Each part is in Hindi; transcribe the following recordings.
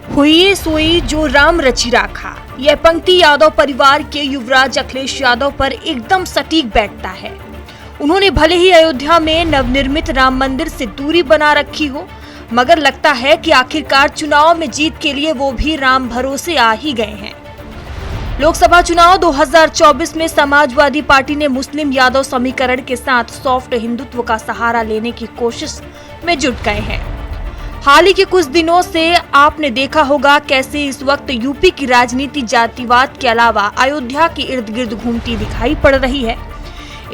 हुई सोई जो राम रचि राखा, यह पंक्ति यादव परिवार के युवराज अखिलेश यादव पर एकदम सटीक बैठता है। उन्होंने भले ही अयोध्या में नवनिर्मित राम मंदिर से दूरी बना रखी हो, मगर लगता है कि आखिरकार चुनाव में जीत के लिए वो भी राम भरोसे आ ही गए हैं। लोकसभा चुनाव 2024 में समाजवादी पार्टी ने मुस्लिम यादव समीकरण के साथ सॉफ्ट हिंदुत्व का सहारा लेने की कोशिश में जुट गए हैं। हाल ही के कुछ दिनों से आपने देखा होगा कैसे इस वक्त यूपी की राजनीति जातिवाद के अलावा अयोध्या के इर्द गिर्द घूमती दिखाई पड़ रही है।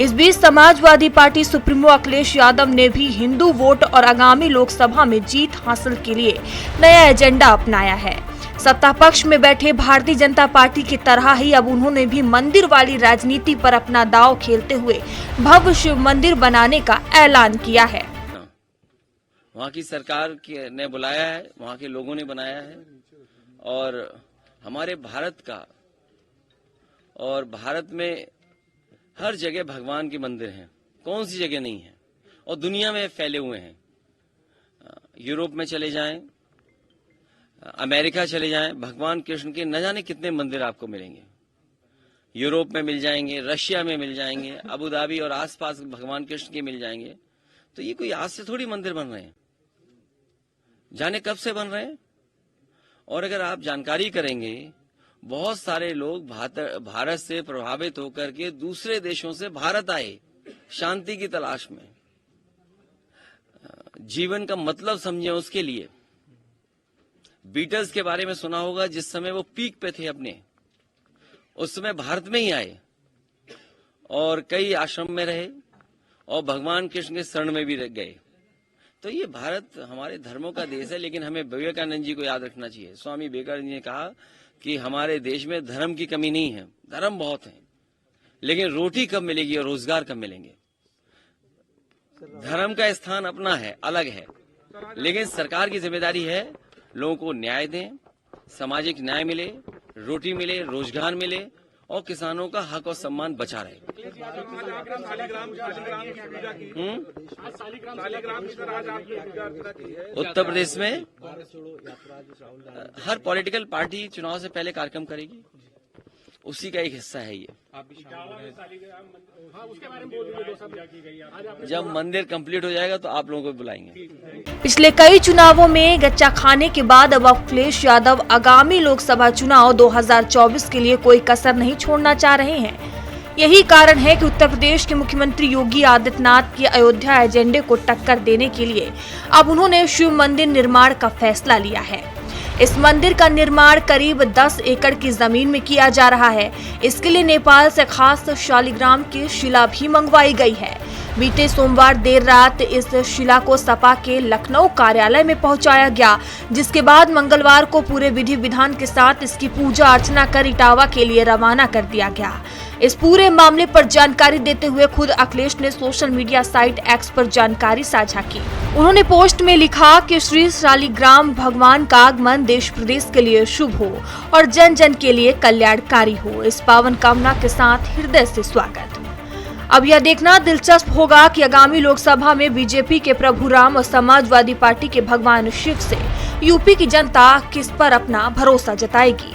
इस बीच समाजवादी पार्टी सुप्रीमो अखिलेश यादव ने भी हिंदू वोट और आगामी लोकसभा में जीत हासिल के लिए नया एजेंडा अपनाया है। सत्ता पक्ष में बैठे भारतीय जनता पार्टी की तरह ही अब उन्होंने भी मंदिर वाली राजनीति पर अपना दांव खेलते हुए भव्य शिव मंदिर बनाने का ऐलान किया है। वहाँ की सरकार ने बुलाया है, वहाँ के लोगों ने बनाया है और हमारे भारत का और भारत में हर जगह भगवान के मंदिर हैं, कौन सी जगह नहीं है और दुनिया में फैले हुए हैं। यूरोप में चले जाएं, अमेरिका चले जाएं, भगवान कृष्ण के न जाने कितने मंदिर आपको मिलेंगे। यूरोप में मिल जाएंगे, रशिया में मिल जाएंगे, अबू धाबी और आसपास भगवान कृष्ण के मिल जाएंगे। तो ये कोई आज से थोड़ी मंदिर बन रहे हैं, जाने कब से बन रहे हैं। और अगर आप जानकारी करेंगे, बहुत सारे लोग भारत से प्रभावित होकर के दूसरे देशों से भारत आए शांति की तलाश में, जीवन का मतलब समझे उसके लिए। बीटल्स के बारे में सुना होगा, जिस समय वो पीक पे थे अपने, उस समय भारत में ही आए और कई आश्रम में रहे और भगवान कृष्ण के शरण में भी गए। तो ये भारत हमारे धर्मों का देश है, लेकिन हमें विवेकानंद जी को याद रखना चाहिए। स्वामी विवेकानंद जी ने कहा कि हमारे देश में धर्म की कमी नहीं है, धर्म बहुत है, लेकिन रोटी कब मिलेगी और रोजगार कब मिलेंगे। धर्म का स्थान अपना है, अलग है, लेकिन सरकार की जिम्मेदारी है लोगों को न्याय दें, सामाजिक न्याय मिले, रोटी मिले, रोजगार मिले और किसानों का हक और सम्मान बचा रहे। उत्तर प्रदेश में हर पॉलिटिकल पार्टी चुनाव से पहले कार्यक्रम करेगी, उसी का एक हिस्सा है ये। जब मंदिर कंप्लीट हो जाएगा तो आप लोगों को बुलाएंगे। पिछले कई चुनावों में गच्चा खाने के बाद अब अखिलेश यादव आगामी लोकसभा चुनाव 2024 के लिए कोई कसर नहीं छोड़ना चाह रहे हैं। यही कारण है कि उत्तर प्रदेश के मुख्यमंत्री योगी आदित्यनाथ के अयोध्या एजेंडे को टक्कर देने के लिए अब उन्होंने शिव मंदिर निर्माण का फैसला लिया है। इस मंदिर का निर्माण करीब 10 एकड़ की जमीन में किया जा रहा है। इसके लिए नेपाल से खास शालिग्राम की शिला भी मंगवाई गई है। बीते सोमवार देर रात इस शिला को सपा के लखनऊ कार्यालय में पहुंचाया गया, जिसके बाद मंगलवार को पूरे विधि विधान के साथ इसकी पूजा अर्चना कर इटावा के लिए रवाना कर दिया गया। इस पूरे मामले पर जानकारी देते हुए खुद अखिलेश ने सोशल मीडिया साइट एक्स पर जानकारी साझा की। उन्होंने पोस्ट में लिखा कि श्री शालिग्राम भगवान का आगमन देश प्रदेश के लिए शुभ हो और जन जन के लिए कल्याणकारी हो। इस पावन कामना के साथ हृदय से स्वागत। अब यह देखना दिलचस्प होगा कि आगामी लोकसभा में बीजेपी के प्रभु राम और समाजवादी पार्टी के भगवान शिव से यूपी की जनता किस पर अपना भरोसा जताएगी।